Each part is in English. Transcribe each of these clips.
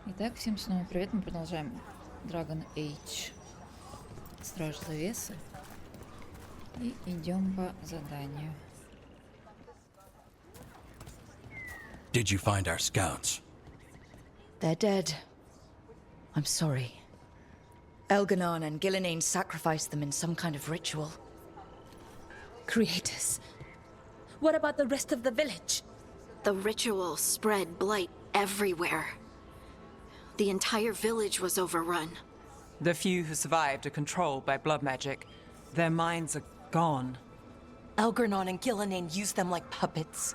Итак, всем снова привет, мы продолжаем Dragon Age Страж Завесы и идем по заданию. Did you find our scouts? They're dead. I'm sorry. Elganon and Gillinane sacrificed them in some kind of ritual. Creators. What about the rest of the village? The ritual spread blight everywhere. The entire village was overrun. The few who survived are controlled by blood magic. Their minds are gone. Elganon and Gillinane used them like puppets.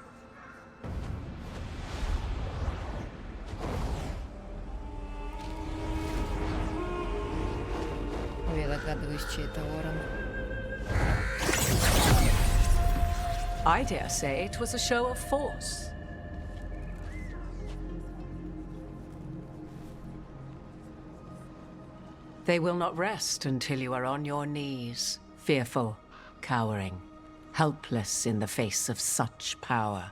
Я догадываюсь, чей это ворон. I dare say it was a show of force. They will not rest until you are on your knees, fearful, cowering, helpless in the face of such power.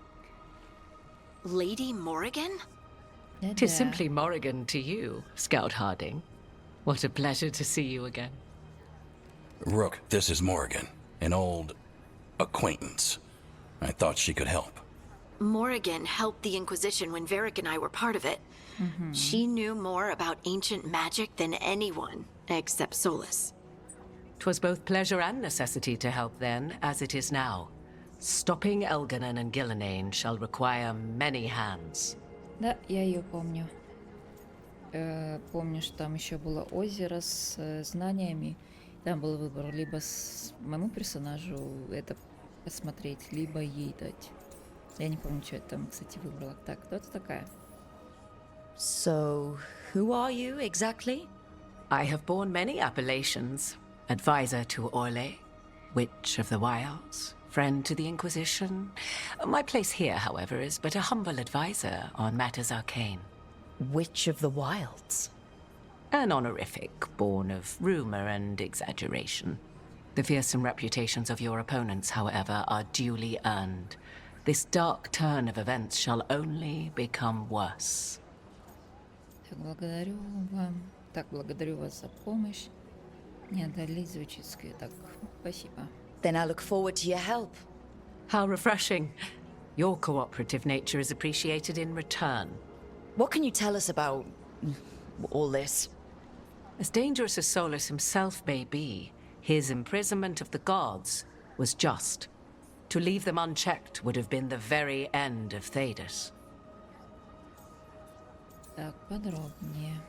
Lady Morrigan? Tis simply Morrigan to you, Scout Harding. What a pleasure to see you again. Rook, this is Morrigan, an old acquaintance. I thought she could help. Morrigan helped the Inquisition when Varric and I were part of it. She knew more about ancient magic than anyone, except Solus. 'Twas both pleasure and necessity to help then, as it is now. Stopping Elganon and Gillinane shall require many hands. Да, я ее помню. Помню, что там еще было озеро с знаниями. Там был выбор либо моему персонажу это посмотреть, либо ей дать. Я не помню, что я там, кстати, выбрала. Так, кто это такая? So, who are you exactly? I have borne many appellations. Advisor to Orlais, Witch of the Wilds, friend to the Inquisition. My place here, however, is but a humble advisor on matters arcane. Witch of the Wilds. An honorific born of rumor and exaggeration. The fearsome reputations of your opponents, however, are duly earned. This dark turn of events shall only become worse. Так, благодарю вам. Так, благодарю вас за помощь. Не одолеть звучит. Так, спасибо. Then I look forward to your help. How refreshing. Your cooperative nature is appreciated in return. What can you tell us about all this? As dangerous as Solus himself may be, his imprisonment of the gods was just. To leave them unchecked would have been the very end of Thedas. Так, подробнее.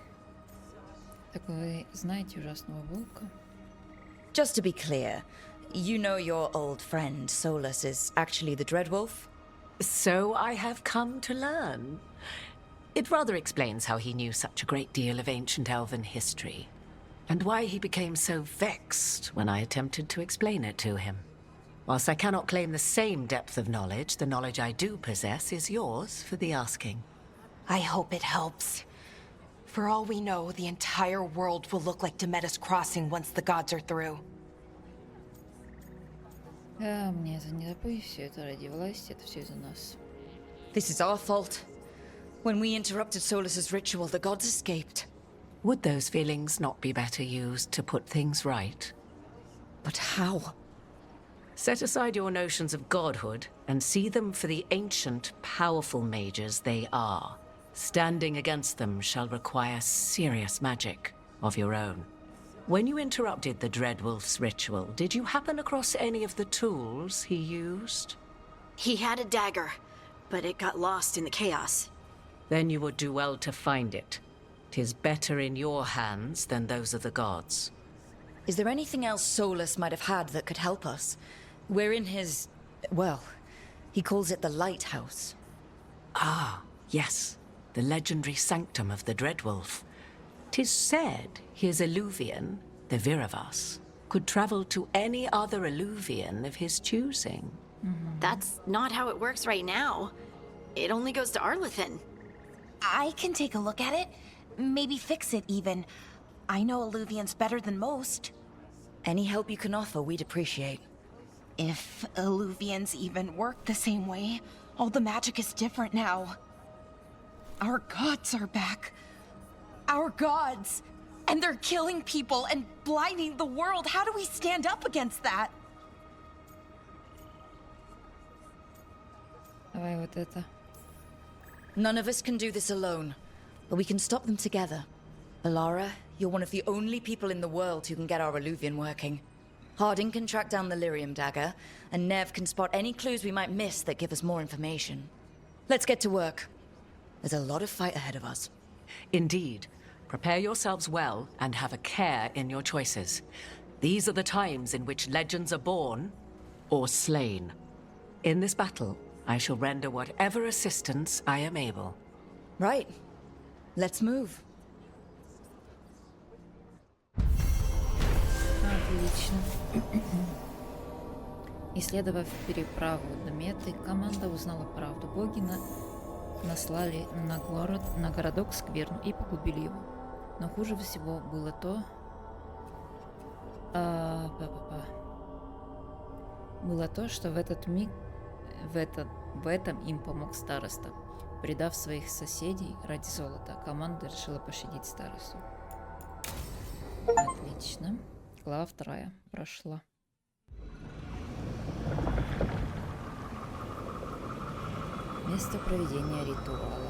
Так вы знаете ужасного волка? Just to be clear, you know your old friend Solus is actually the Dreadwolf? So I have come to learn. It rather explains how he knew such a great deal of ancient elven history, and why he became so vexed when I attempted to explain it to him. Whilst I cannot claim the same depth of knowledge, the knowledge I do possess is yours for the asking. I hope it helps. For all we know, the entire world will look like Demeter's Crossing once the gods are through. Да, мне это не запой, все это ради власти, это все из-за нас. This is our fault. When we interrupted Solus's ritual, the gods escaped. Would those feelings not be better used to put things right? But how? Set aside your notions of godhood and see them for the ancient, powerful mages they are. Standing against them shall require serious magic of your own. When you interrupted the Dreadwolf's ritual, did you happen across any of the tools he used? He had a dagger, but it got lost in the chaos. Then you would do well to find it. 'Tis better in your hands than those of the gods. Is there anything else Solus might have had that could help us? We're in his... well, he calls it the Lighthouse. Ah, yes. The legendary sanctum of the Dreadwolf. 'Tis said his Illuvian, the Viravas, could travel to any other Illuvian of his choosing. That's not how it works right now. It only goes to Arlethan. I can take a look at it. Maybe fix it, even. I know Illuvians better than most. Any help you can offer, we'd appreciate. If Illuvians even work the same way, all the magic is different now. Our gods are back. our gods. And they're killing people and blinding the world. How do we stand up against that? Давай вот это. None of us can do this alone, but we can stop them together. Alara, you're one of the only people in the world who can get our Illuvian working. Harding can track down the Lyrium dagger, and Nev can spot any clues we might miss that give us more information. Let's get to work. There's a lot of fight ahead of us. Indeed. Prepare yourselves well and have a care in your choices. These are the times in which legends are born or slain. In this battle, I shall render whatever assistance I am able. Right. Let's move. Отлично. Исследовав переправу Дметы, команда узнала правду. Боги наслали на городок скверну и погубили его. Но хуже всего было то, что в этот миг в этом им помог староста. Предав своих соседей ради золота, команда решила пощадить старосту. Отлично. Глава 2 прошла. Место проведения ритуала.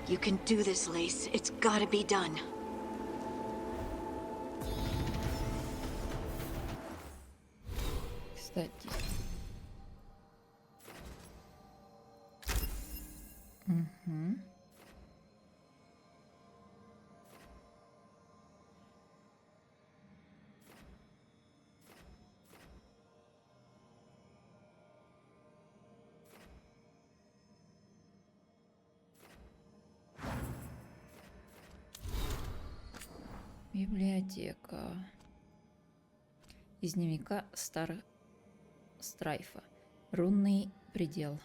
You can do this, Lace. It's gotta be done. Кстати. Угу. Библиотека. Из дневника Страйфа. Рунный предел.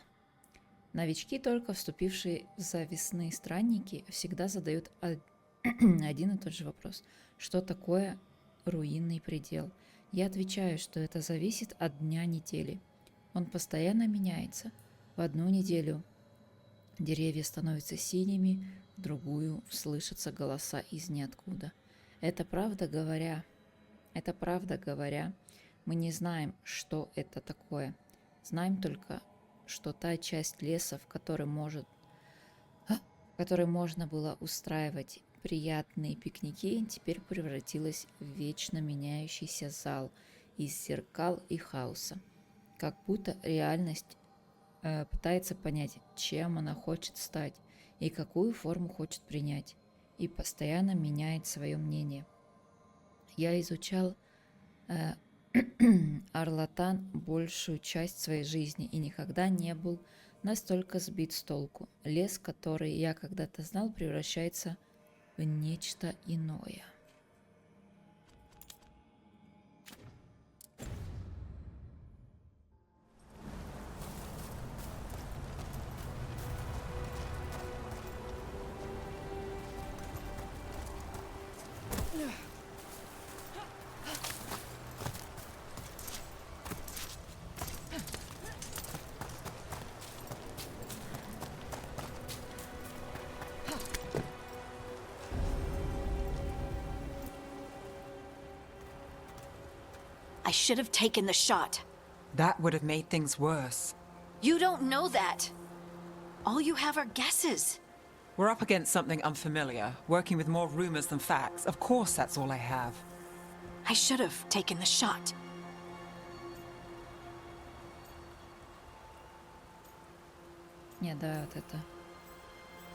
Новички, только вступившие в завесные странники, всегда задают один и тот же вопрос. Что такое руинный предел? Я отвечаю, что это зависит от дня недели. Он постоянно меняется. В одну неделю деревья становятся синими, в другую слышатся голоса из ниоткуда. Это правда говоря, мы не знаем, что это такое. Знаем только, что та часть леса, в которой можно было устраивать приятные пикники, теперь превратилась в вечно меняющийся зал из зеркал и хаоса. Как будто реальность пытается понять, чем она хочет стать и какую форму хочет принять, и постоянно меняет свое мнение. Я изучал Арлатан большую часть своей жизни и никогда не был настолько сбит с толку. Лес, который я когда-то знал, превращается в нечто иное. I should have taken the shot. That would have made things worse. You don't know that. All you have are guesses. We're up against something unfamiliar, working with more rumors than facts. Of course, that's all I have. I should have taken the shot. Не, да, вот это.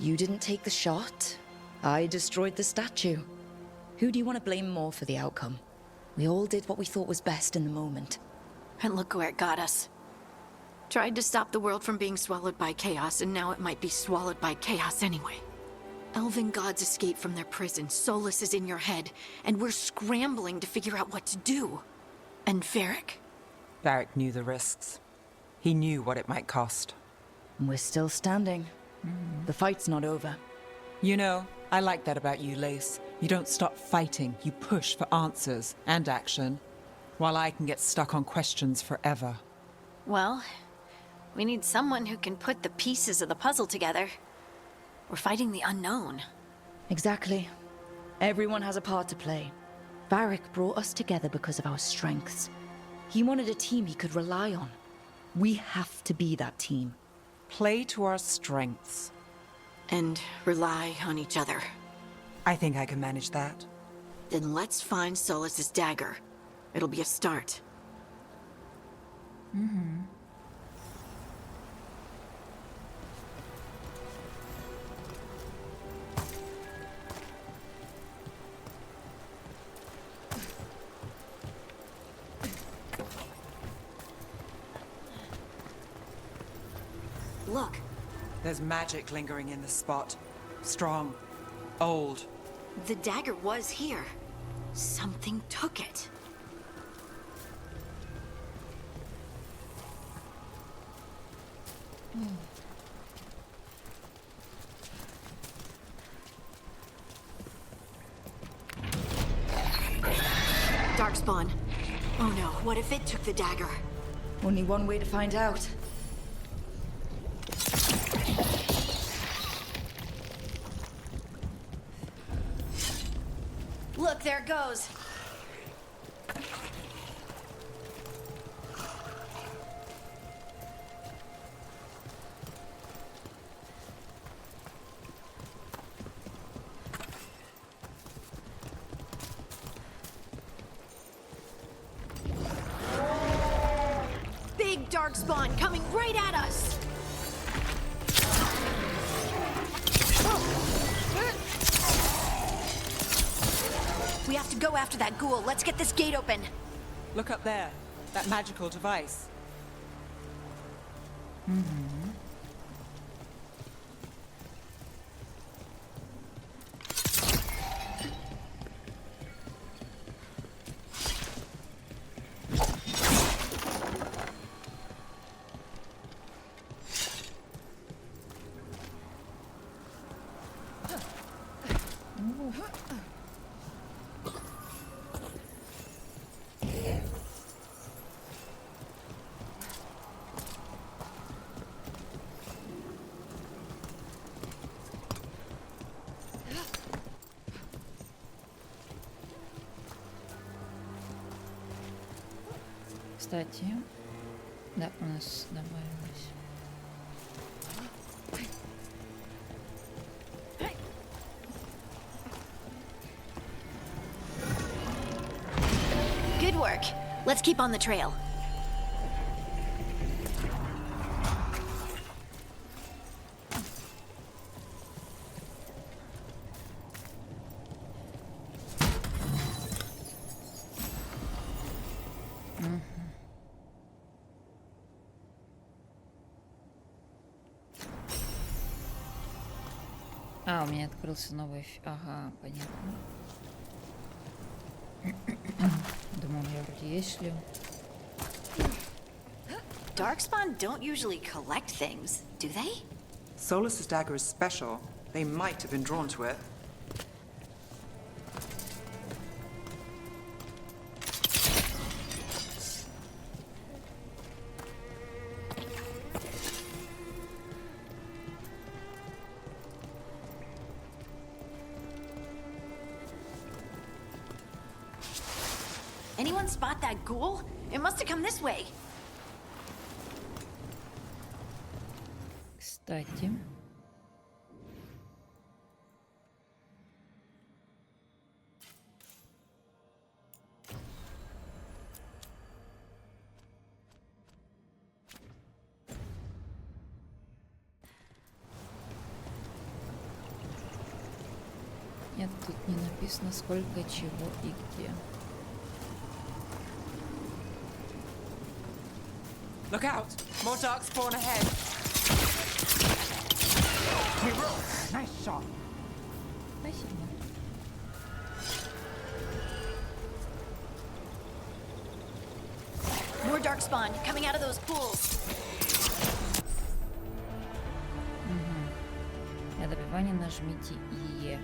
You didn't take the shot. I destroyed the statue. Who do you want to blame more for the outcome? We all did what we thought was best in the moment. And look where it got us. Tried to stop the world from being swallowed by chaos, and now it might be swallowed by chaos anyway. Elven gods escape from their prison, Solus is in your head, and we're scrambling to figure out what to do. And Varric? Varric knew the risks. He knew what it might cost. And we're still standing. The fight's not over. You know, I like that about you, Lace. You don't stop fighting. You push for answers and action, while I can get stuck on questions forever. Well, we need someone who can put the pieces of the puzzle together. We're fighting the unknown. Exactly. Everyone has a part to play. Varric brought us together because of our strengths. He wanted a team he could rely on. We have to be that team. Play to our strengths. And rely on each other. I think I can manage that. Then let's find Solus's dagger. It'll be a start. Look, There's magic lingering in this spot. Strong. Old. the dagger was here. Something took it. Darkspawn. Oh no, what if it took the dagger? Only one way to find out. Look, there it goes. Big Darkspawn coming right at us. We have to go after that ghoul. Let's get this gate open. Look up there. That magical device. Кстати, да, у нас добавилось. Good work. Let's keep on the trail. А, у меня открылся новый... Ага, понятно. Думаю, я вроде есть шлем. Darkspawn don't usually collect things, do they? Solus's dagger is special. They might have been drawn to it. Anyone spot that ghoul? It must have come this way. Кстати. Нет, тут не написано, сколько чего и где. Look out! More darkspawn ahead. Nice shot. Спасибо. More Darkspawn coming out of those pools. Для добивания нажмите Е.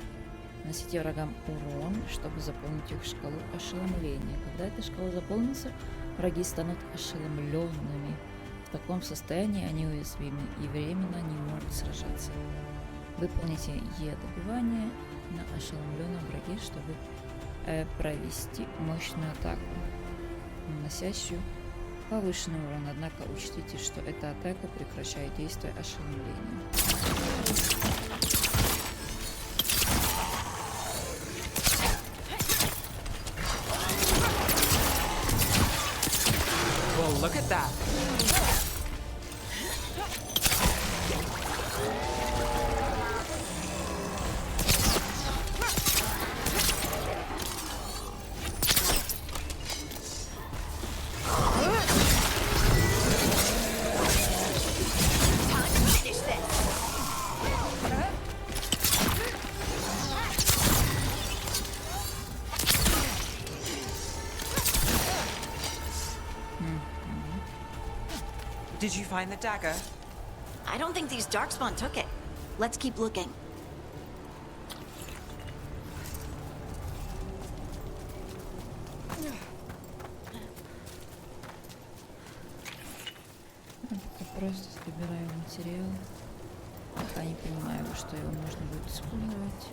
Наносите врагам урон, чтобы заполнить их шкалу ошеломления. Когда эта шкала заполнится, враги станут ошеломленными. В таком состоянии они уязвимы и временно не могут сражаться. Выполните добивание на ошеломленном враге, чтобы провести мощную атаку, наносящую повышенный урон. Однако учтите, что эта атака прекращает действие ошеломления. Well, look at that. Did you find the dagger? I don't think these darkspawn took it. Let's keep looking. Просто собираю материал. Пока не понимаю, во что его можно будет использовать.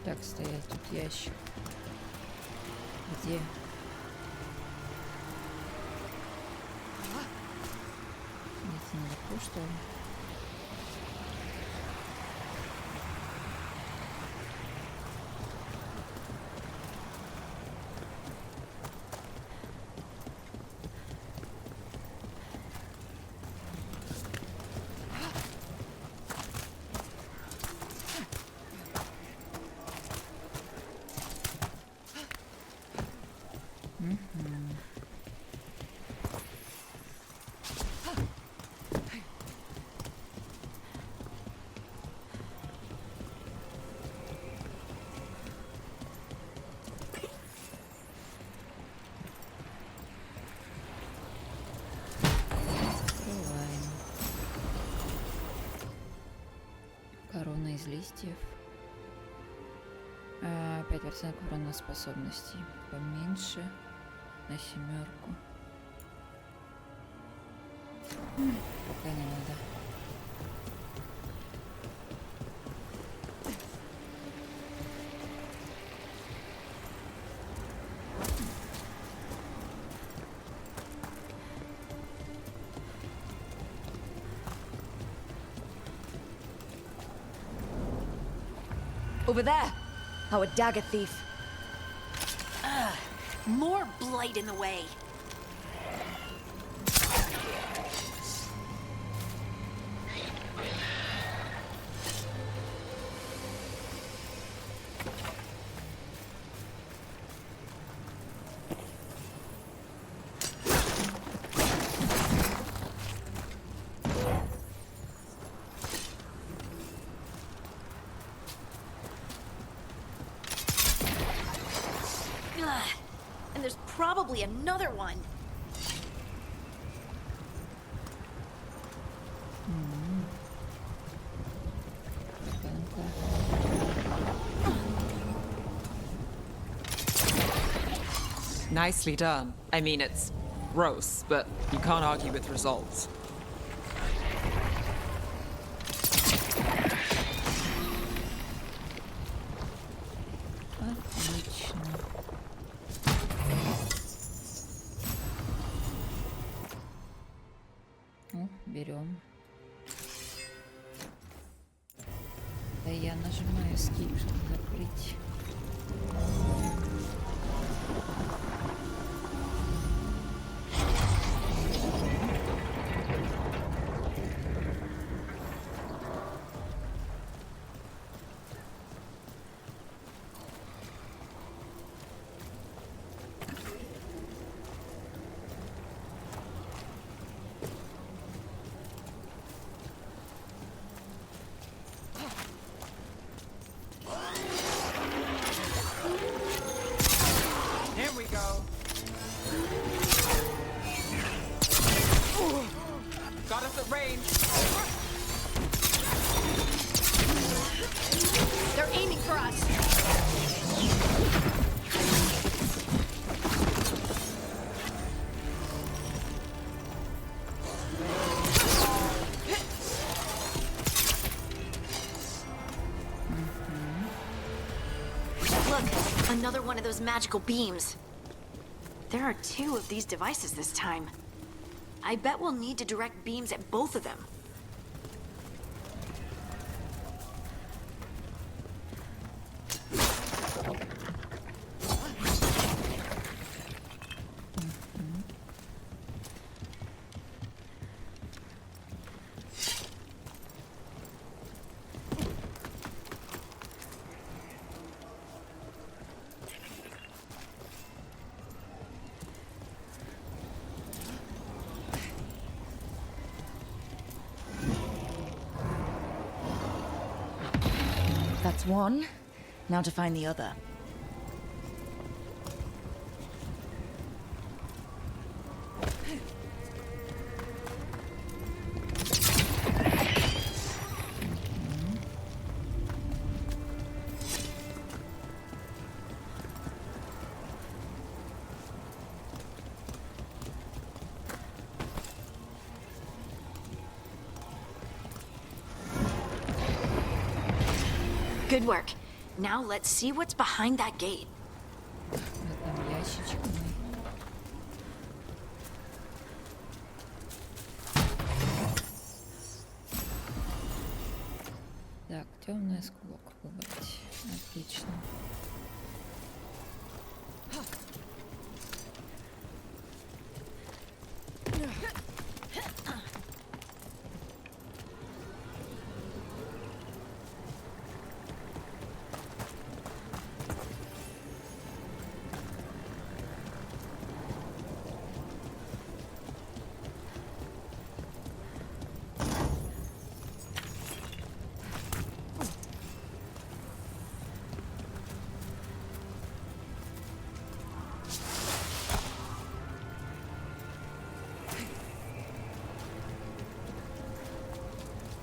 Так, стоять, тут ящик. Где? Где-то наверху, что ли? Корона из листьев. 5% урона способностей. Поменьше на 7. Пока не надо. Over there! Our dagger thief. More blight in the way. And there's probably another one. Nicely done. I mean, it's gross, but you can't argue with results. Отлично. Ну, берем. Да я нажимаю Escape, чтобы закрыть. another one of those magical beams. There are 2 of these devices this time. I bet we'll need to direct beams at both of them. That's one. Now to find the other. Good work. Now let's see what's behind that gate. Там ящичек мой. Так, темный осколок выбрать. Отлично.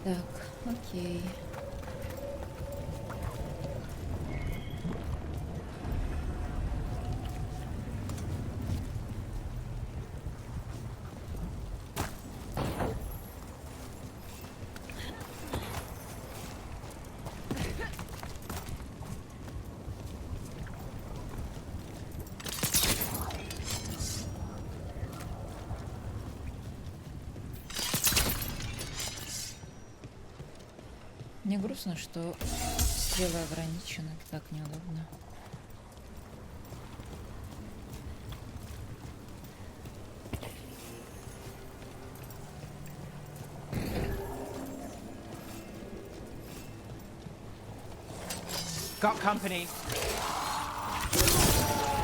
Так, окей. Мне грустно, что стрелы ограничены, так неудобно. Got company.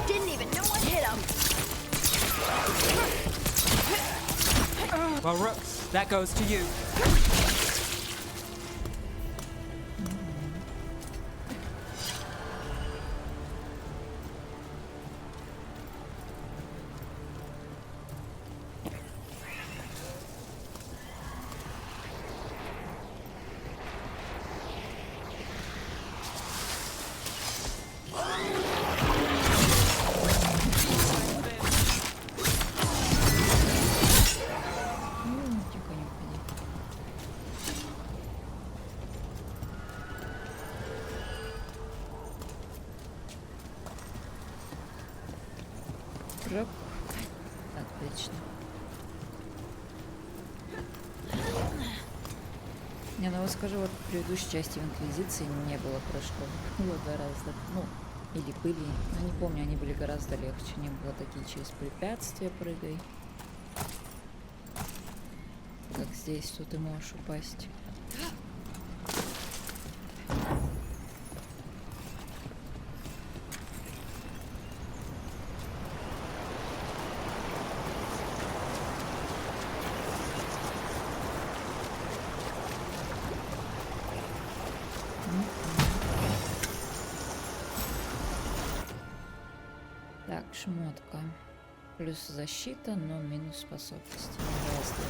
Didn't even know what hit him. Well, Rook, that goes to you. Тихо, не уходи. Рыб. Отлично. Не, ну вот скажу, вот в предыдущей части в Инквизиции не было прыжков. Было гораздо, ну, или были, но не помню, они были гораздо легче. Не было такие через препятствия прыгай. Как здесь, что ты можешь упасть. Так, шмотка. Плюс защита, но минус способности. Разные.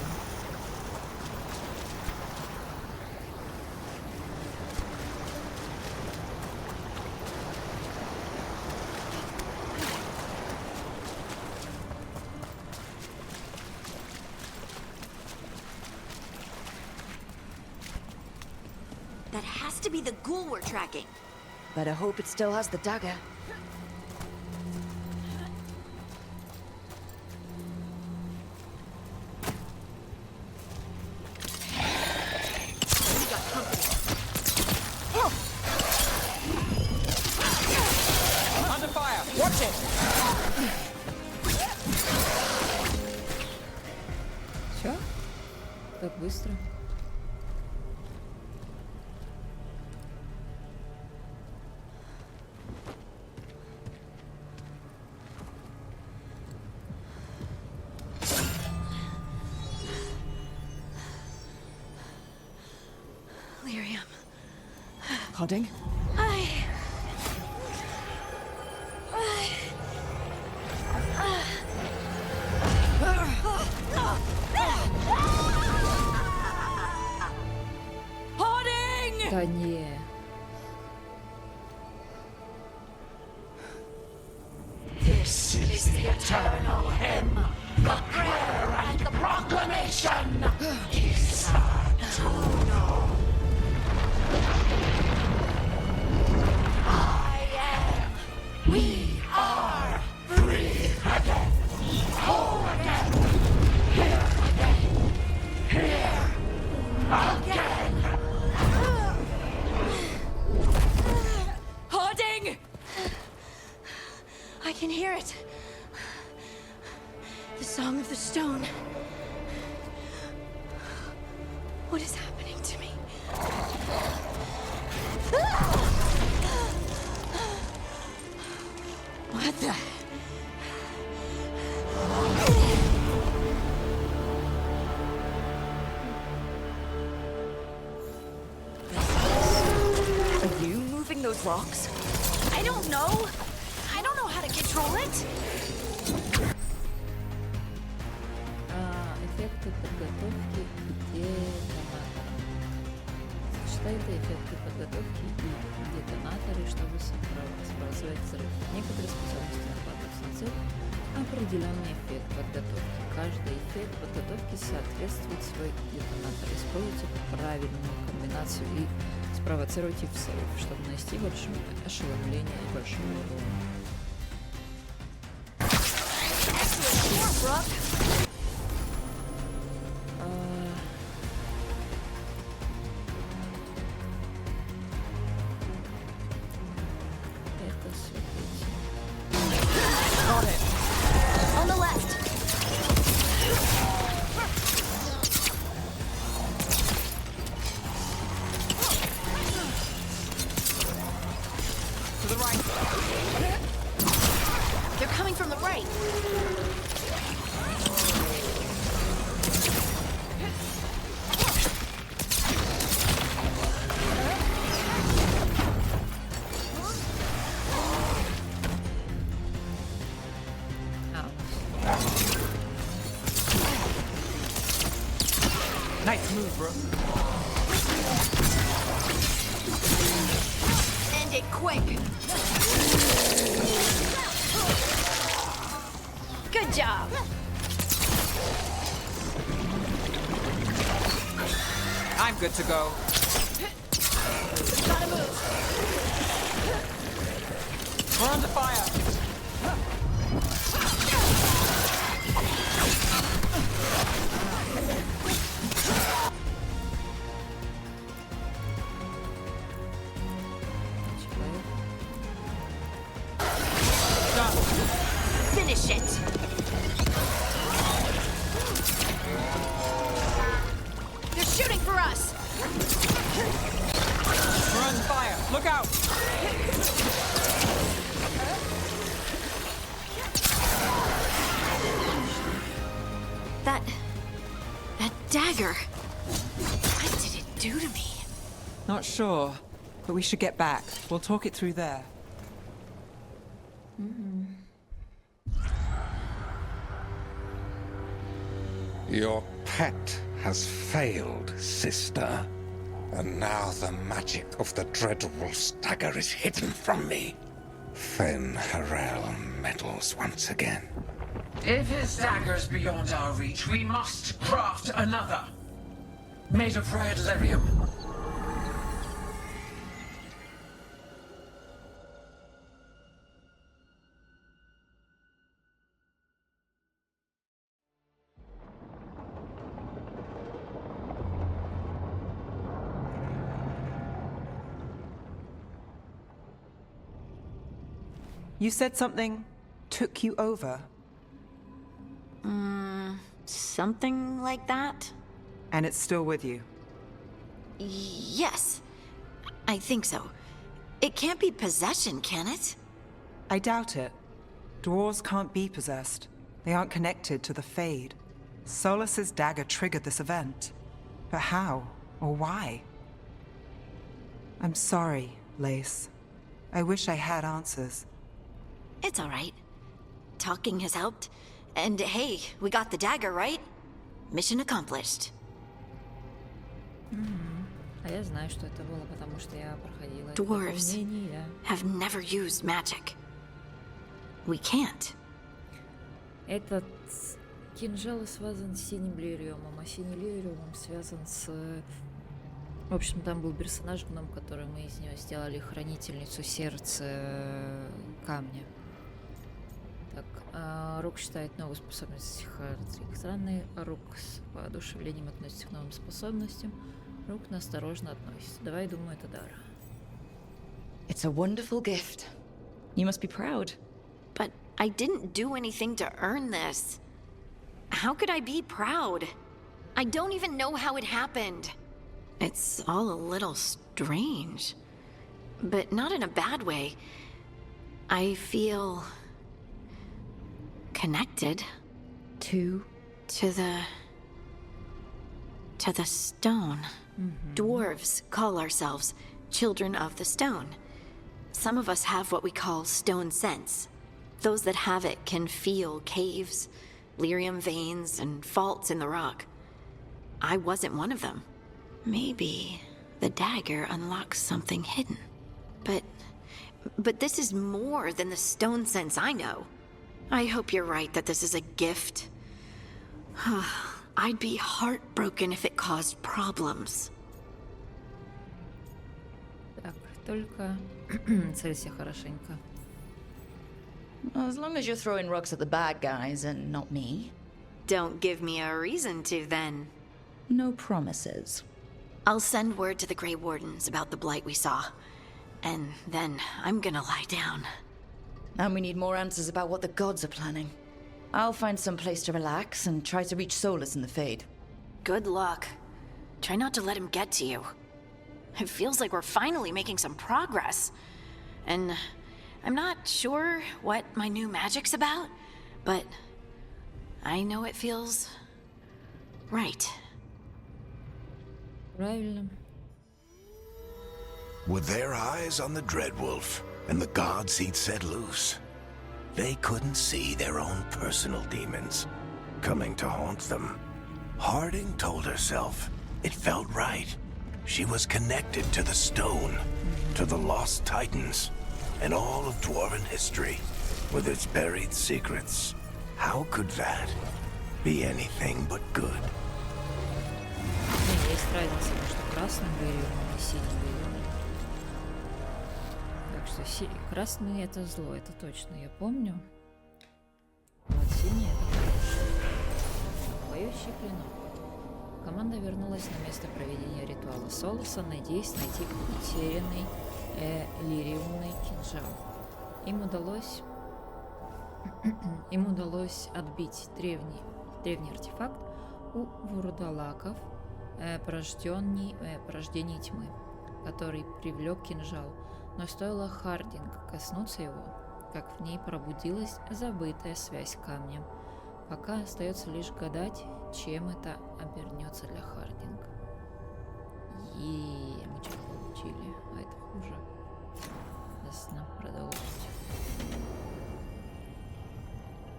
That has to be the ghoul we're tracking. Better hope it still has the dagger. быстро. Lyrium. Hodding? Да не. This is the eternal hymn, the prayer and the proclamation. I am. We are free again. Whole again. Here again. Here again. Hoarding! I can hear it. The song of the stone. What is happening to me? What the? Are you moving those rocks? I don't know. I don't know how to control it. Эффекты подготовки и детонатора. Сочетайте эффекты подготовки и детонаторы, чтобы сопровождать взрыв. Некоторые способности накладываются на цель. Определенный эффект подготовки. Каждый эффект подготовки соответствует свой детонатор. Используйте правильную комбинацию и спровоцируйте взрыв, чтобы нанести большое ошеломление и большой урон. Это светить. On the left. To the right. They're coming from the right. Nice move, bro. End it quick. Good job. I'm good to go. Gotta move. We're under fire. Finish it. They're shooting for us. We're under fire. Look out. That dagger. What did it do to me? Not sure, but we should get back. We'll talk it through there. Your pet has failed, sister. And now the magic of the dreadful stagger is hidden from me. Fen Harel meddles once again. If his dagger's beyond our reach, we must craft another. Made of red lyrium. You said something took you over. Something like that? And it's still with you? Yes. I think so. It can't be possession, can it? I doubt it. Dwarves can't be possessed. They aren't connected to the Fade. Solus's dagger triggered this event. But how? Or why? I'm sorry, Lace. I wish I had answers. It's all right. Talking has helped. And hey, we got the dagger, right? Mission accomplished. А я знаю, что это было, потому что я проходила это Dwarves дополнение. have never used magic. We can't. Этот кинжал связан с синим лириумом, а синий лириум связан с... В общем, там был персонаж гном, который мы из него сделали хранительницу сердца камня. Так, Рук считает новую способность характеристик странной. Рук с воодушевлением относится к новым способностям. Рук осторожно относится. Давай, думаю, это дар. It's a wonderful gift. You must be proud. But I didn't do anything to earn this. How could I be proud? I don't even know how it happened. It's all a little strange. But not in a bad way. I feel... connected. To the stone. Dwarves call ourselves children of the stone. Some of us have what we call stone sense. Those that have it can feel caves, lyrium veins, and faults in the rock. I wasn't one of them. Maybe the dagger unlocks something hidden. But this is more than the stone sense I know. I hope you're right that this is a gift. I'd be heartbroken if it caused problems. Так, только целься хорошенько. As long as you're throwing rocks at the bad guys and not me. Don't give me a reason to, then. No promises. I'll send word to the Grey Wardens about the blight we saw. And then I'm gonna lie down. And we need more answers about what the gods are planning. I'll find some place to relax and try to reach Solus in the Fade. Good luck. Try not to let him get to you. It feels like we're finally making some progress. And I'm not sure what my new magic's about, but I know it feels right. Правильно. With their eyes on the Dreadwolf and the gods he'd set loose, they couldn't see their own personal demons coming to haunt them. Harding told herself it felt right. She was connected to the stone, to the lost titans, and all of Dwarven history, with its buried secrets. How could that be anything but good? Есть разница между красным лириумом и синим лириумом. Так что красный это зло, это точно я помню. Вот синий это хороший. Поющий клинок. Команда вернулась на место проведения ритуала Солуса, надеясь найти утерянный лириумный кинжал. Им удалось отбить древний артефакт у вурдалаков, порождений тьмы, который привлек кинжал. Но стоило Хардинг коснуться его, как в ней пробудилась забытая связь с камнем. Пока остается лишь гадать, чем это обернется для Хардинг. И мы что-то получили, а это хуже. Ясно, продолжить.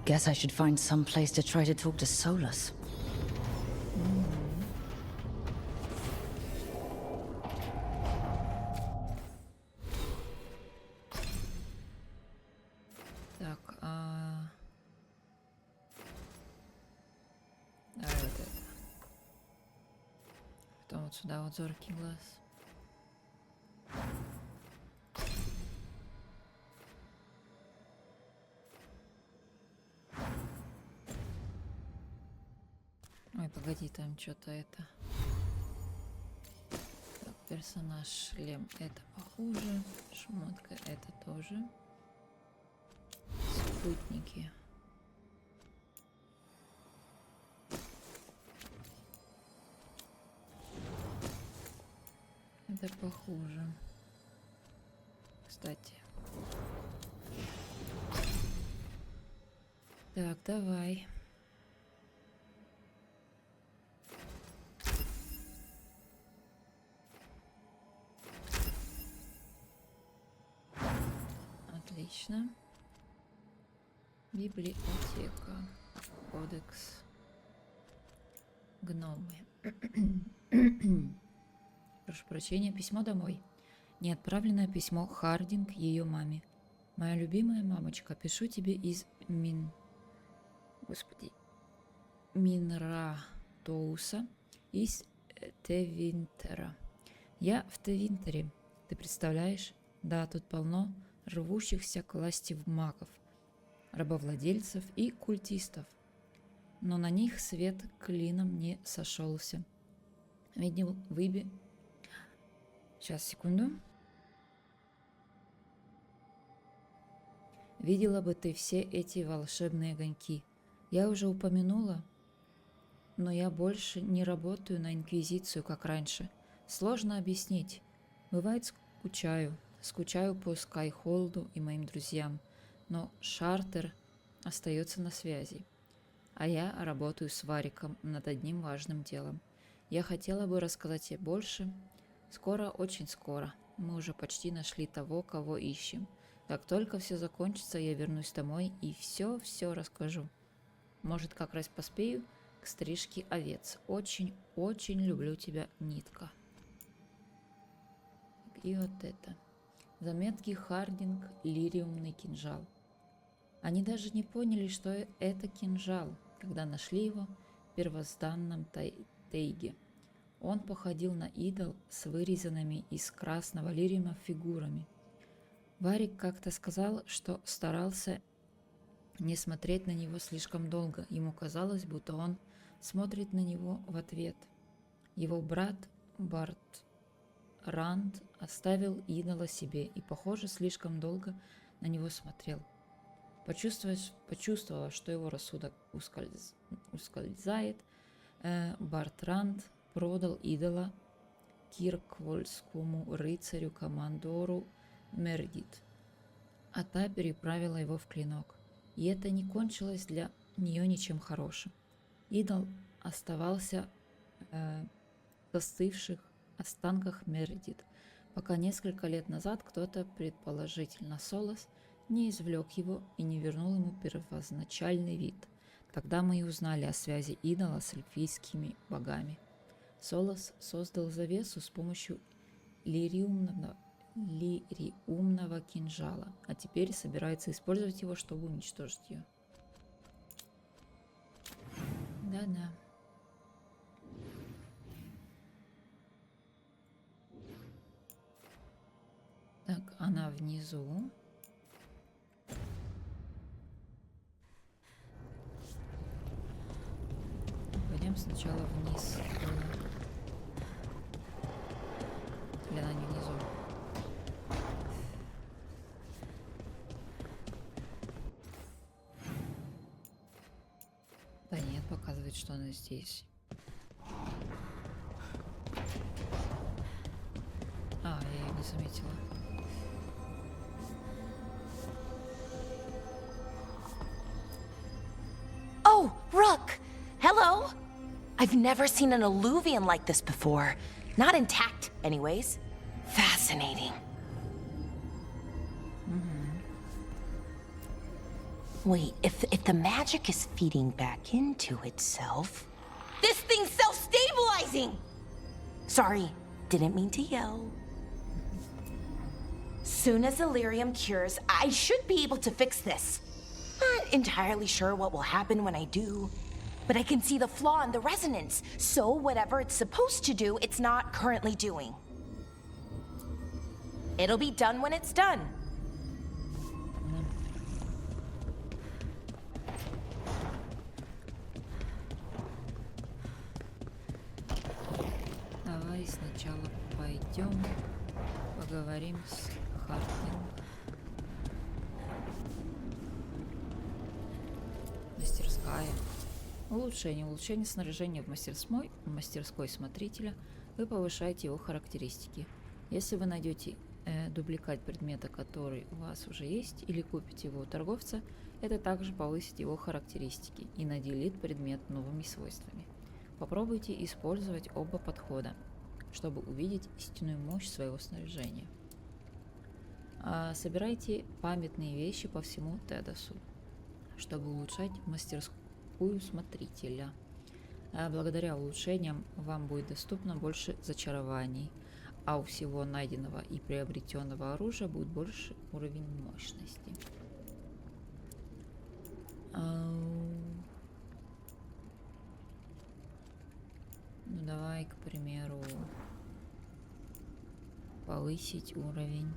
Guess I should find some place to try to talk to Solus. Так, давай вот это. Потом вот сюда вот зоркий глаз. Ой, погоди, там что-то это. Так, персонаж, шлем, это похуже. Шмотка, это тоже. Спутники. это похоже. Кстати. Так, давай. Отлично. Библиотека. Кодекс. Гномы. Прошу прощения, письмо домой. Неотправленное письмо Хардинг ее маме. Моя любимая мамочка, пишу тебе из Минратоуса, из Тевинтера. Я в Тевинтере. Ты представляешь? Да, тут полно рвущихся к власти магов, рабовладельцев и культистов. Но на них свет клином не сошелся. Видел, Сейчас, секунду. Видела бы ты все эти волшебные огоньки. Я уже упомянула, но я больше не работаю на Инквизицию, как раньше. Сложно объяснить. Бывает, скучаю по Скайхолду и моим друзьям, но Шартер остается на связи. А я работаю с Вариком над одним важным делом. Я хотела бы рассказать тебе больше. Скоро, очень скоро. Мы уже почти нашли того, кого ищем. Как только все закончится, я вернусь домой и все расскажу. Может, как раз поспею к стрижке овец. Очень люблю тебя, Нитка. И вот это. Заметки Хардинг, лириумный кинжал. Они даже не поняли, что это кинжал, когда нашли его в первозданном тайге. Он походил на идол с вырезанными из красного лириума фигурами. Варик как-то сказал, что старался не смотреть на него слишком долго. Ему казалось, будто он смотрит на него в ответ. Его брат Бартранд оставил идола себе и, похоже, слишком долго на него смотрел. Почувствовав, что его рассудок ускользает, Бартранд продал идола кирквольскому рыцарю-командору Мердит, а та переправила его в Клинок. И это не кончилось для нее ничем хорошим. Идол оставался в застывших останках Мердит, пока несколько лет назад кто-то, предположительно Солос, не извлек его и не вернул ему первозначальный вид. Тогда мы и узнали о связи идола с эльфийскими богами. Солос создал завесу с помощью лириумного кинжала, а теперь собирается использовать его, чтобы уничтожить ее. Да-да. Так, она внизу. Пойдем сначала вниз. Или она не внизу? Да нет, показывает, что она здесь. А, я ее не заметила. Oh, Rook! Hello! I've never seen an alluvian like this before. Not intact, anyways. Fascinating. Wait, if the magic is feeding back into itself... This thing's self-stabilizing! Sorry, didn't mean to yell. Soon as Illyrium cures, I should be able to fix this. Not entirely sure what will happen when I do, but I can see the flaw in the resonance, so whatever it's supposed to do, it's not currently doing. It'll be done when it's done. Давай сначала пойдем поговорим с Хардинг. Мастерская. Улучшение снаряжения в мастерской смотрителя. Вы повышаете его характеристики. Если вы найдете дубликат предмета, который у вас уже есть, или купите его у торговца, это также повысит его характеристики и наделит предмет новыми свойствами. Попробуйте использовать оба подхода, чтобы увидеть истинную мощь своего снаряжения. Собирайте памятные вещи по всему Тедосу, чтобы улучшать мастерскую смотрителя. Благодаря улучшениям вам будет доступно больше зачарований, а у всего найденного и приобретенного оружия будет больше уровень мощности. Ну давай, к примеру, повысить уровень.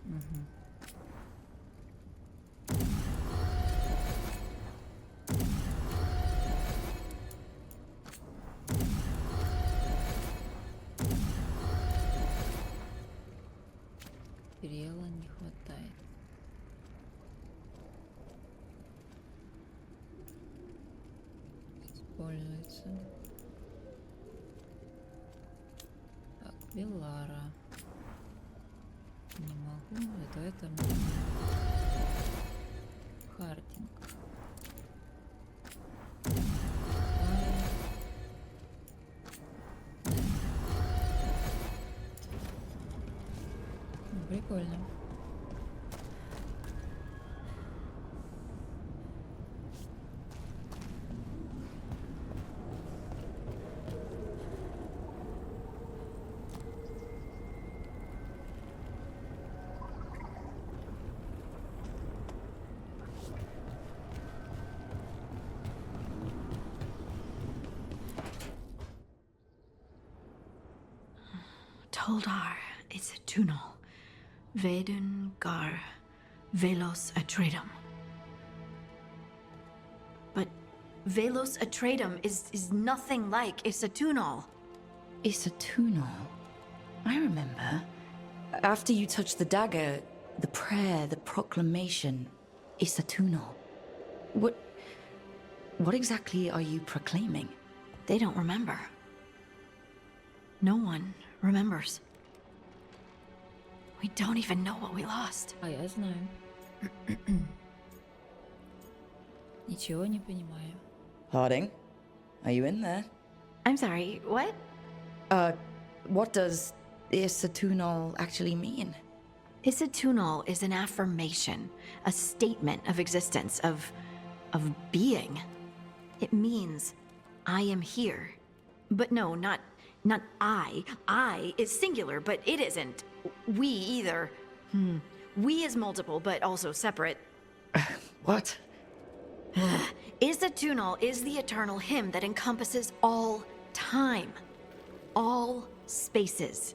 Угу. Перела не хватает. Используется. Так, Белара. Не могу, зато это могу. Хартинг. Прикольно. Toldar, it's a tunnel. Veden gar velos atredum. But velos atredum is nothing like Isatunal. Isatunal? I remember. After you touched the dagger, the prayer, the proclamation, Isatunal. What exactly are you proclaiming? They don't remember. No one remembers. We don't even know what we lost. А я знаю. Ничего не понимаю. Harding, are you in there? I'm sorry, what? What does Isatunal actually mean? Isatunal is an affirmation, a statement of existence, of being. It means, I am here. But no, not I. I is singular, but it isn't. We either. We is multiple, but also separate. What? Isatunal is the eternal hymn that encompasses all time. All spaces.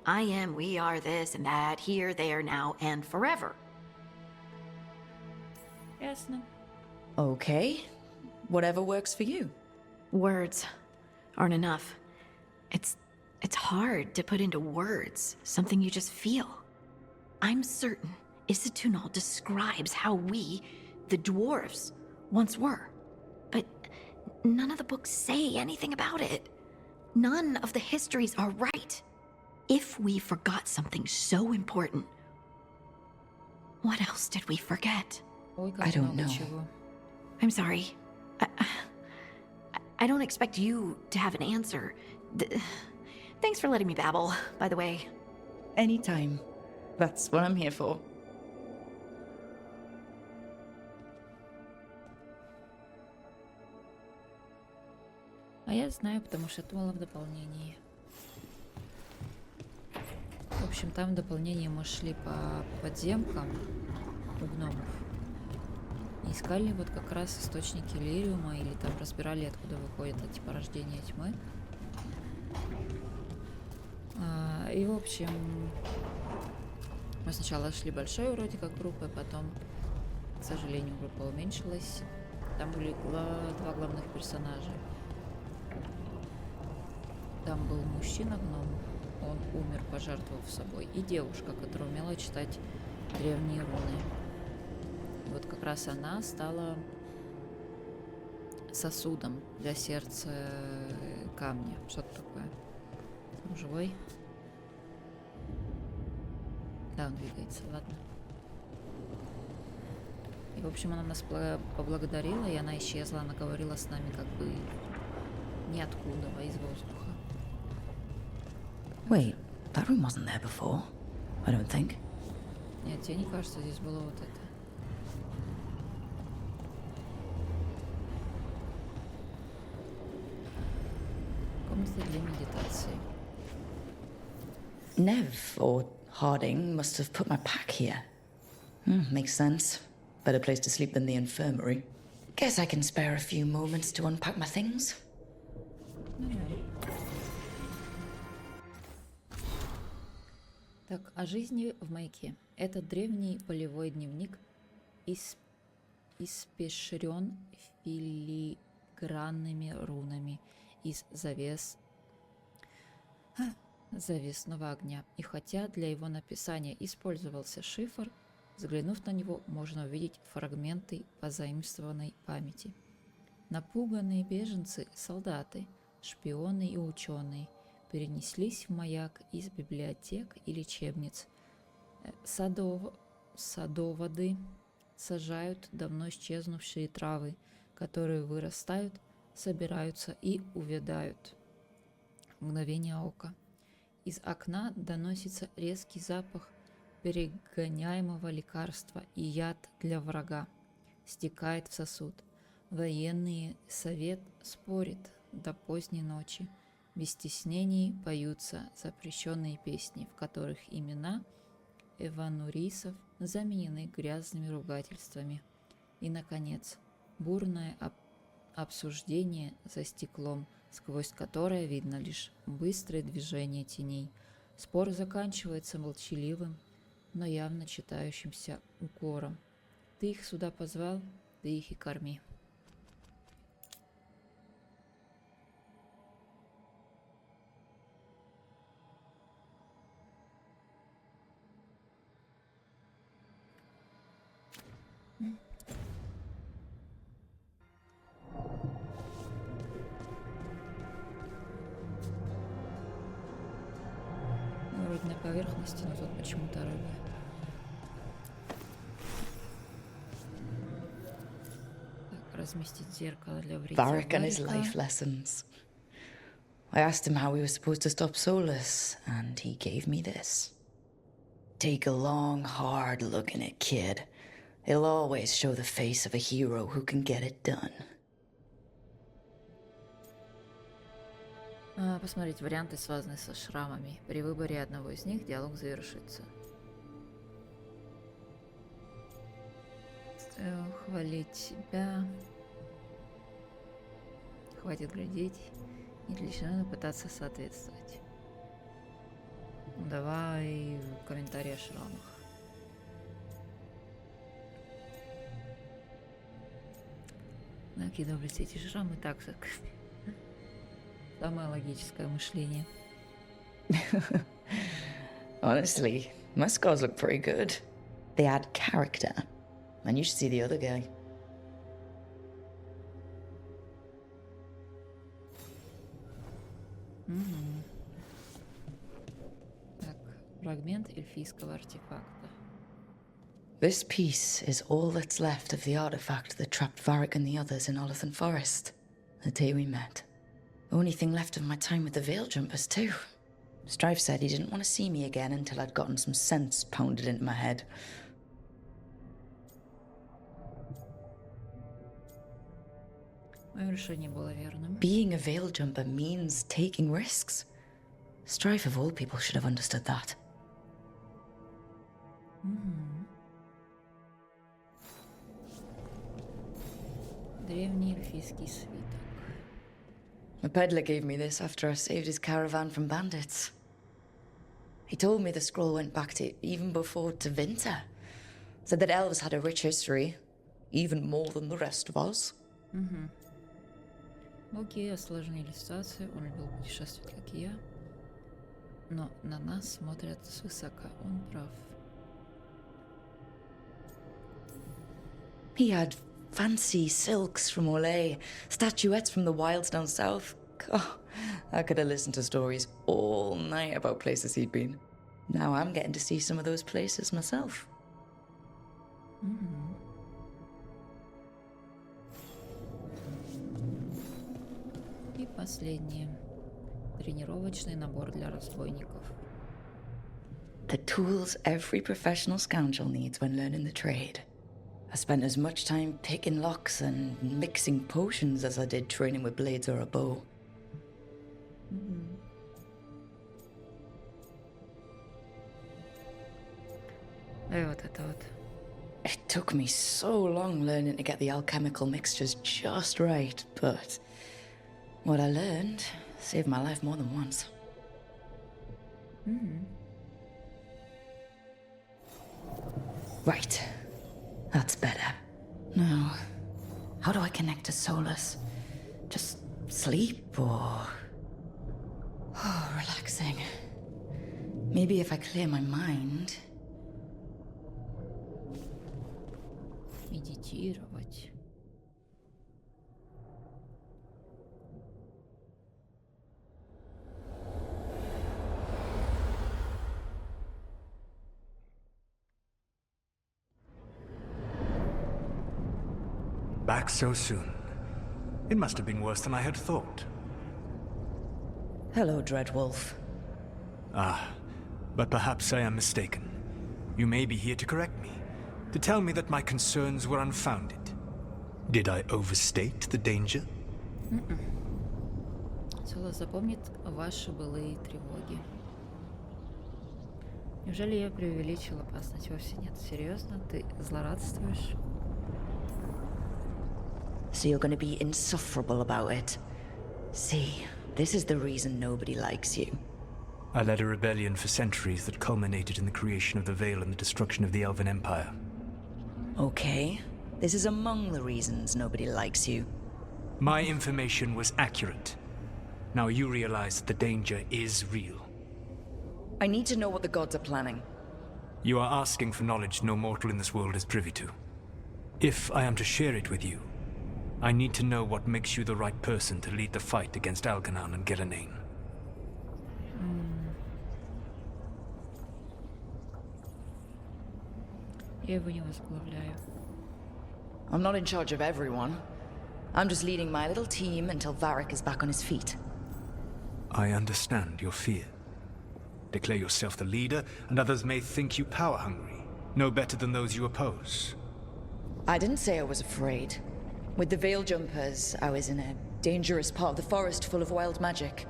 I am, we are, this and that, here, there, now, and forever. Ясно. Okay. Whatever works for you. Words aren't enough. It's hard to put into words something you just feel. I'm certain Isatunal describes how we, the dwarves, once were. But none of the books say anything about it. None of the histories are right. If we forgot something so important, what else did we forget? I don't know. I'm sorry. I don't expect you to have an answer. Thanks for letting me babble, by the way. Anytime. That's what I'm here for. А я знаю, потому что думала в дополнении. В общем, там в дополнении мы шли по подземкам у гномов. И искали вот как раз источники лириума, или там разбирали, откуда выходит эти порождения тьмы. И в общем, мы сначала шли большой вроде как группой, потом, к сожалению, группа уменьшилась. Там были два главных персонажа. Там был мужчина-гном, он умер, пожертвовав собой, и девушка, которая умела читать древние руны. Вот как раз она стала сосудом для сердца камня. Что-то такое. Он живой? Да, он двигается, ладно. И, в общем, она нас поблагодарила, и она исчезла. Она говорила с нами как бы ниоткуда, из воздуха. Wait, that room wasn't there before, I don't think. Нет, тебе не кажется, здесь было вот это? Комната для медитации. Nev, or Harding, must have put my pack here. Makes sense. Better place to sleep than the infirmary. Guess I can spare a few moments to unpack my things. Так, о жизни в маяке. Этот древний полевой дневник испещрен филигранными рунами из завесного огня. И хотя для его написания использовался шифр, взглянув на него, можно увидеть фрагменты позаимствованной памяти. Напуганные беженцы, солдаты, шпионы и ученые перенеслись в маяк из библиотек и лечебниц. Садоводы сажают давно исчезнувшие травы, которые вырастают, собираются и увядают в мгновение ока. Из окна доносится резкий запах перегоняемого лекарства, и яд для врага стекает в сосуд. Военный совет спорит до поздней ночи. Без стеснений поются запрещенные песни, в которых имена эванурисов заменены грязными ругательствами. И, наконец, бурное обсуждение за стеклом, сквозь которое видно лишь быстрое движение теней. Спор заканчивается молчаливым, но явно читающимся укором. Ты их сюда позвал, ты их и корми. Вроде на поверхности, но тут почему-то рыба. Так, разместить зеркало для бритья. Varric and his life lessons. I asked him how we were supposed to stop Solus, and he gave me this. Take a long, hard look in it, kid. It'll always show the face of a hero who can get it done. Посмотреть варианты, связанные со шрамами. При выборе одного из них диалог завершится. Хвалить себя. Хватит глядеть. И лично надо пытаться соответствовать. Давай комментарии о шрамах. Накидывали все эти шрамы так же. Самое логическое мышление. Honestly, my scars look pretty good. They add character. And you should see the other guy. Так, фрагмент эльфийского артефакта. This piece is all that's left of the artifact that trapped Varric and the others in Olathan Forest, the day we met. Only thing left of my time with the Veil Jumpers, too. Strife said he didn't want to see me again until I'd gotten some sense pounded into my head. Мое решение было верным. Being a Veil Jumper means taking risks. Strife, of all people, should have understood that. Древний эльфийский свиток. A peddler gave me this after I saved his caravan from bandits. He told me the scroll went back to even before Tevinter. Said that elves had a rich history, even more than the rest of us. Окей, осложнили ситуацию. Он любил путешествовать, как и я. Но на нас смотрят свысока. Он прав. He had fancy silks from Olay, statuettes from the wilds down south. Oh, I could have listened to stories all night about places he'd been. Now I'm getting to see some of those places myself. И последнее. Тренировочный набор для разбойников. The tools every professional scoundrel needs when learning the trade. I spent as much time picking locks and mixing potions as I did training with blades or a bow. И вот это вот. It took me so long learning to get the alchemical mixtures just right, but what I learned saved my life more than once. Right. That's better. Now, how do I connect to Solus? Just sleep or... Oh, relaxing. Maybe if I clear my mind... Медитировать. Back so soon. It must have been worse than I had thought. Hello, Dreadwolf. Ah, but perhaps I am mistaken. You may be here to correct me, to tell me that my concerns were unfounded. Did I overstate the danger? Солос запомнит ваши былые тревоги. Неужели я преувеличил опасность? Вовсе нет. Серьезно? Ты злорадствуешь? So you're gonna be insufferable about it. See, this is the reason nobody likes you. I led a rebellion for centuries that culminated in the creation of the Veil and the destruction of the Elven Empire. Okay, this is among the reasons nobody likes you. My information was accurate. Now you realize that the danger is real. I need to know what the gods are planning. You are asking for knowledge no mortal in this world is privy to. If I am to share it with you, I need to know what makes you the right person to lead the fight against Algernon and Gillenane. Я его не возглавляю. I'm not in charge of everyone. I'm just leading my little team until Varric is back on his feet. I understand your fear. Declare yourself the leader, and others may think you power-hungry, no better than those you oppose. I didn't say I was afraid. With the Veil Jumpers, I was in a dangerous part of the forest full of wild magic.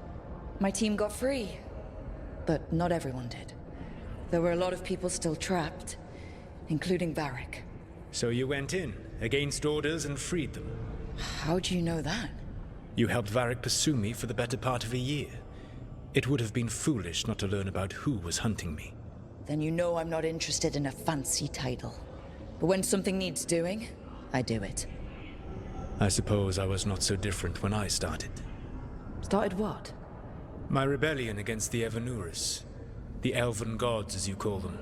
My team got free, but not everyone did. There were a lot of people still trapped, including Varric. So you went in, against orders, and freed them? How do you know that? You helped Varric pursue me for the better part of a year. It would have been foolish not to learn about who was hunting me. Then you know I'm not interested in a fancy title. But when something needs doing, I do it. I suppose I was not so different when I started. Started what? My rebellion against the Evanuris. The Elven gods, as you call them.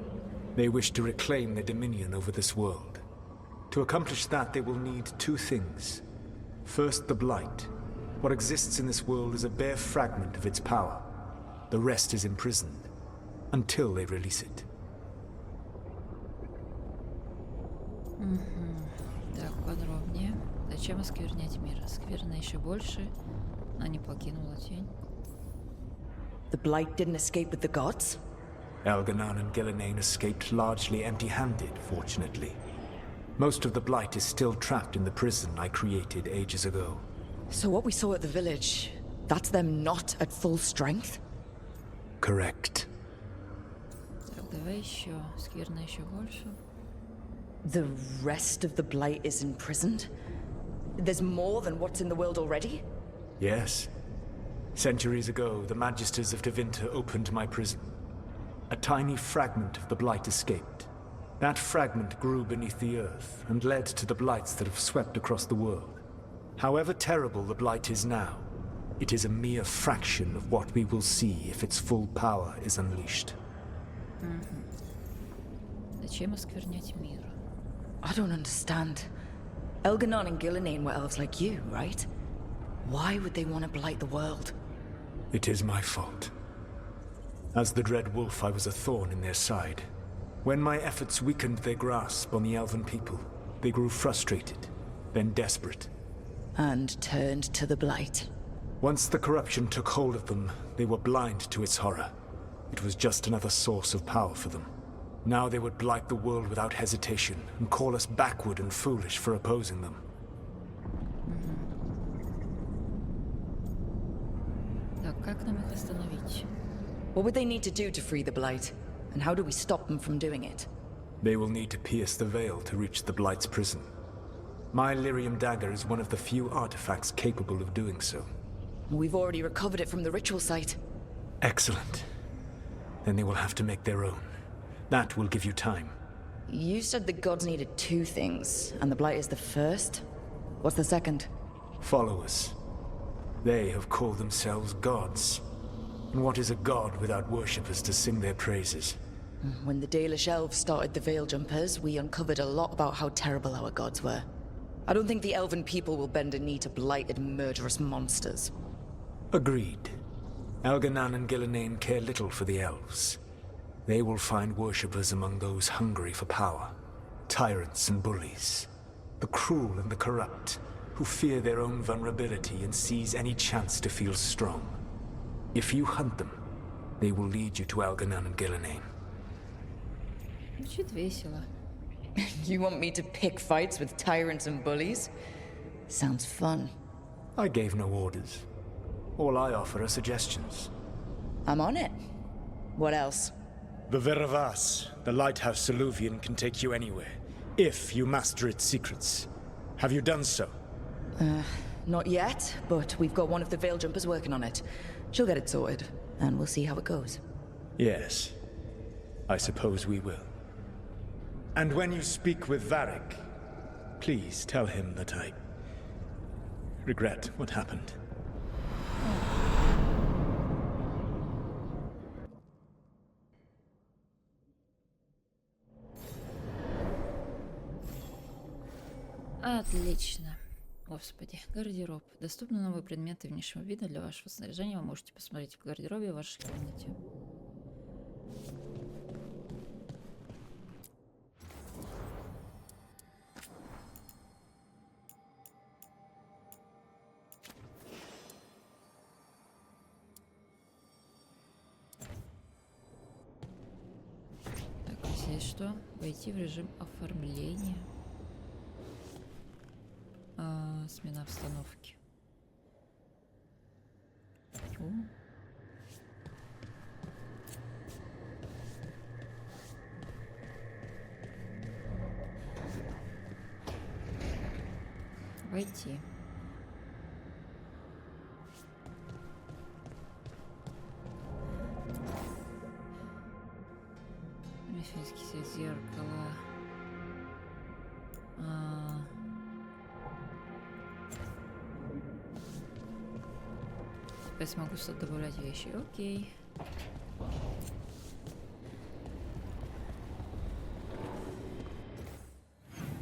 They wish to reclaim their dominion over this world. To accomplish that, they will need two things. First, the Blight. What exists in this world is a bare fragment of its power. The rest is imprisoned, until they release it. Так, подробнее. Зачем осквернять мир? Скверно еще больше, а не покинула тень. The Blight didn't escape with the gods? Algernon and Gillenane escaped largely empty-handed, fortunately. Most of the Blight is still trapped in the prison I created ages ago. So what we saw at the village, that's them not at full strength? Correct. Так, давай еще. Скверно еще больше. The rest of the Blight is imprisoned? There's more than what's in the world already? Yes. Centuries ago, the Magisters of Tevinter opened my prison. A tiny fragment of the Blight escaped. That fragment grew beneath the earth and led to the Blights that have swept across the world. However terrible the Blight is now, it is a mere fraction of what we will see if its full power is unleashed. Зачем осквернять мир? I don't understand. Elganon and Gillenane were elves like you, right? Why would they want to blight the world? It is my fault. As the Dread Wolf, I was a thorn in their side. When my efforts weakened their grasp on the elven people, they grew frustrated, then desperate. And turned to the blight. Once the corruption took hold of them, they were blind to its horror. It was just another source of power for them. Now they would blight the world without hesitation and call us backward and foolish for opposing them. Так, как нам их остановить? What would they need to do to free the blight? And how do we stop them from doing it? They will need to pierce the veil to reach the Blight's prison. My lyrium dagger is one of the few artifacts capable of doing so. We've already recovered it from the ritual site. Excellent. Then they will have to make their own. That will give you time. You said the gods needed two things, and the blight is the first? What's the second? Followers. They have called themselves gods. And what is a god without worshippers to sing their praises? When the Dalish elves started the Veil Jumpers, we uncovered a lot about how terrible our gods were. I don't think the elven people will bend a knee to blighted, murderous monsters. Agreed. Elganon and Gillenane care little for the elves. They will find worshippers among those hungry for power. Tyrants and bullies. The cruel and the corrupt, who fear their own vulnerability and seize any chance to feel strong. If you hunt them, they will lead you to Elganon and Gillenane. Звучит весело. You want me to pick fights with tyrants and bullies? Sounds fun. I gave no orders. All I offer are suggestions. I'm on it. What else? The Veravas, the lighthouse Soluvian, can take you anywhere, if you master its secrets. Have you done so? Not yet, but we've got one of the Veil Jumpers working on it. She'll get it sorted, and we'll see how it goes. Yes. I suppose we will. And when you speak with Varric, please tell him that I regret what happened. Отлично. Господи, гардероб. Доступны новые предметы внешнего вида для вашего снаряжения. Вы можете посмотреть в гардеробе в вашей комнате. Так, здесь что? Войти в режим оформления. Смена обстановки. О. Войти. Мифический свет зеркала. Я смогу сюда добавлять вещи. Окей.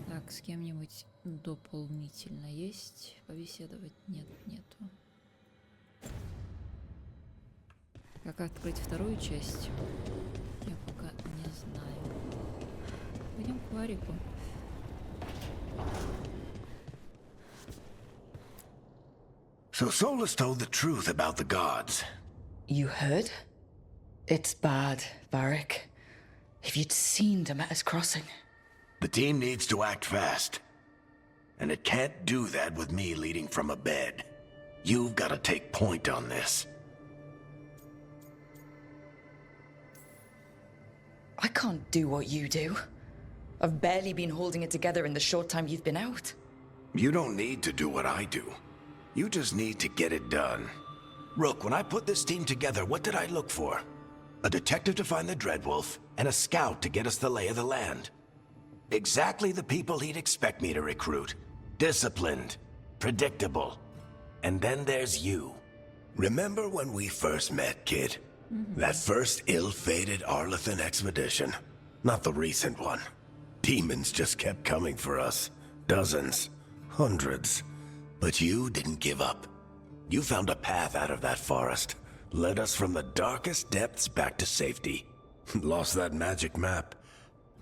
Так, с кем-нибудь дополнительно есть? Побеседовать? Нет, нету. Как открыть вторую часть? Я пока не знаю. Пойдем к Варику. So Solus told the truth about the gods. You heard? It's bad, Varric. If you'd seen Demeter's crossing. The team needs to act fast. And it can't do that with me leading from a bed. You've got to take point on this. I can't do what you do. I've barely been holding it together in the short time you've been out. You don't need to do what I do. You just need to get it done. Rook, when I put this team together, what did I look for? A detective to find the Dreadwolf, and a scout to get us the lay of the land. Exactly the people he'd expect me to recruit. Disciplined, predictable. And then there's you. Remember when we first met, kid? That first ill-fated Arlathan expedition. Not the recent one. Demons just kept coming for us. Dozens. Hundreds. But you didn't give up. You found a path out of that forest, led us from the darkest depths back to safety. Lost that magic map.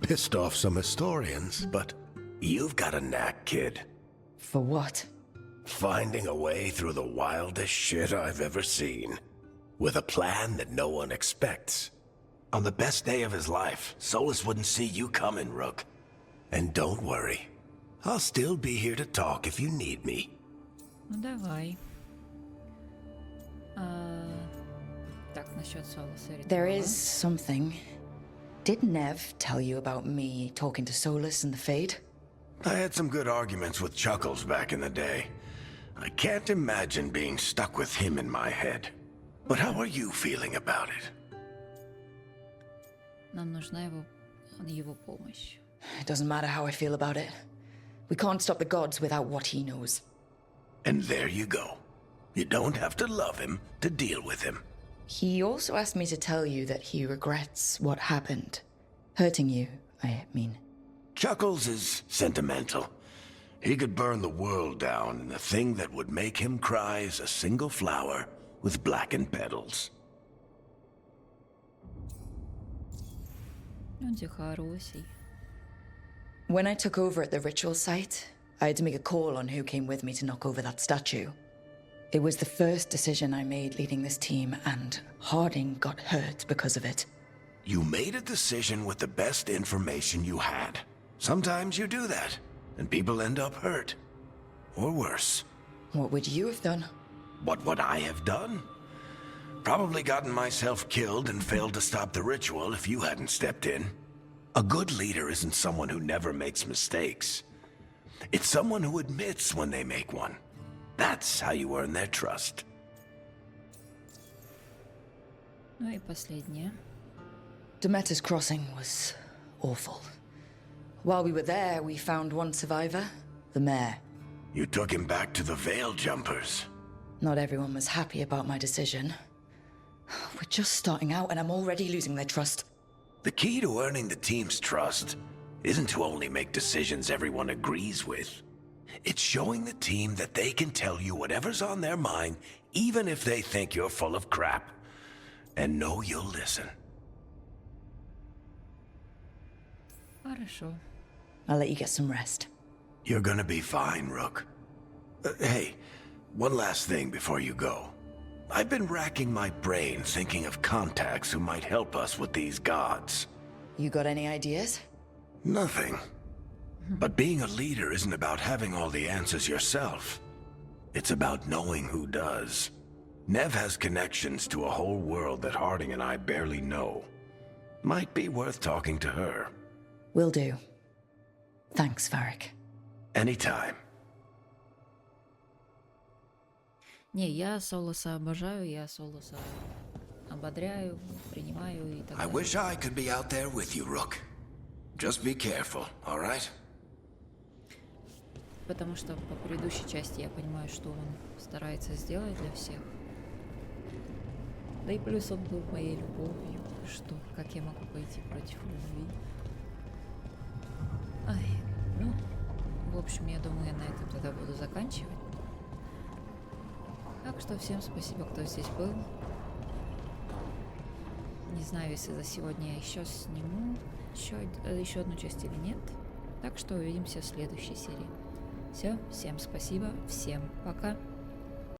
Pissed off some historians, but you've got a knack, kid. For what? Finding a way through the wildest shit I've ever seen. With a plan that no one expects. On the best day of his life, Solus wouldn't see you coming, Rook. And don't worry. I'll still be here to talk if you need me. Ну давай. Так, насчет Солоса. There is something. Did Nev tell you about me talking to Solus and the Fade? I had some good arguments with Chuckles back in the day. I can't imagine being stuck with him in my head. But how are you feeling about it? Нам нужна его помощь. It doesn't matter how I feel about it. We can't stop the gods without what he knows. And there you go. You don't have to love him to deal with him. He also asked me to tell you that he regrets what happened. Hurting you, I mean. Chuckles is sentimental. He could burn the world down, and the thing that would make him cry is a single flower with blackened petals. Он же хороший. When I took over at the ritual site, I had to make a call on who came with me to knock over that statue. It was the first decision I made leading this team, and Harding got hurt because of it. You made a decision with the best information you had. Sometimes you do that, and people end up hurt. Or worse. What would you have done? What would I have done? Probably gotten myself killed and failed to stop the ritual if you hadn't stepped in. A good leader isn't someone who never makes mistakes. It's someone who admits when they make one. That's how you earn their trust. Ну и последнее. Demeter's crossing was awful. While we were there, we found one survivor, the mayor. You took him back to the Veil Jumpers. Not everyone was happy about my decision. We're just starting out and I'm already losing their trust. The key to earning the team's trust isn't to only make decisions everyone agrees with. It's showing the team that they can tell you whatever's on their mind, even if they think you're full of crap. And know you'll listen. Хорошо. I'll let you get some rest. You're gonna be fine, Rook. Hey, one last thing before you go. I've been racking my brain thinking of contacts who might help us with these gods. You got any ideas? Nothing. But being a leader isn't about having all the answers yourself. It's about knowing who does. Nev has connections to a whole world that Harding and I barely know. Might be worth talking to her. Will do. Thanks, Varric. Anytime. Не, я Солоса обожаю, я Солоса ободряю, принимаю и так I далее. wish I could be out there with you, Rook. Just be careful, all right? Потому что по предыдущей части я понимаю, что он старается сделать для всех. Да и плюс он был моей любовью. Что, как я могу пойти против любви? Ай, ну, в общем, я думаю, я на этом тогда буду заканчивать. Так что всем спасибо, кто здесь был. Не знаю, если за сегодня я еще сниму еще одну часть или нет. Так что увидимся в следующей серии. Все, всем спасибо, всем пока.